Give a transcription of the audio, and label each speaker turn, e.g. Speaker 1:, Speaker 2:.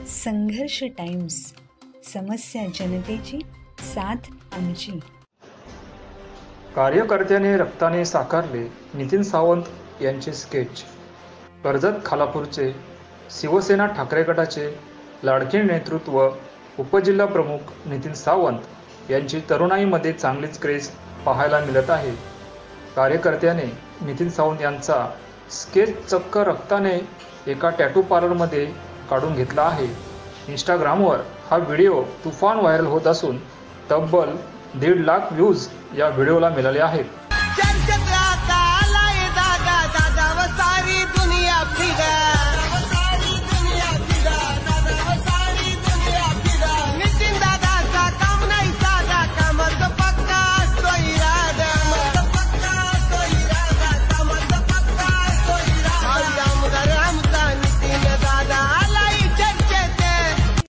Speaker 1: संघर्ष टाइम्स, समस्या जनतेची, साथ आमची.
Speaker 2: कार्यकर्त्याने रक्ताने साकारले नितीन सावंत यांचे स्केच. कर्जत खालापूरचे शिवसेना ठाकरे गटाचे लाडके नेतृत्व उपजिल्हा प्रमुख नितीन सावंत यांची तरुणाईमध्ये चांगलीच क्रेज पाहायला मिळत आहे. कार्यकर्त्याने नितीन सावंत यांचा स्केच चक्क रक्ताने एका टॅटू पार्लरमध्ये काढून घेतला आहे. इंस्टाग्रामवर हा व्हिडिओ तुफान व्हायरल होत असून तब्बल 1.5 लाख व्ह्यूज या व्हिडिओला मिळाले आहेत.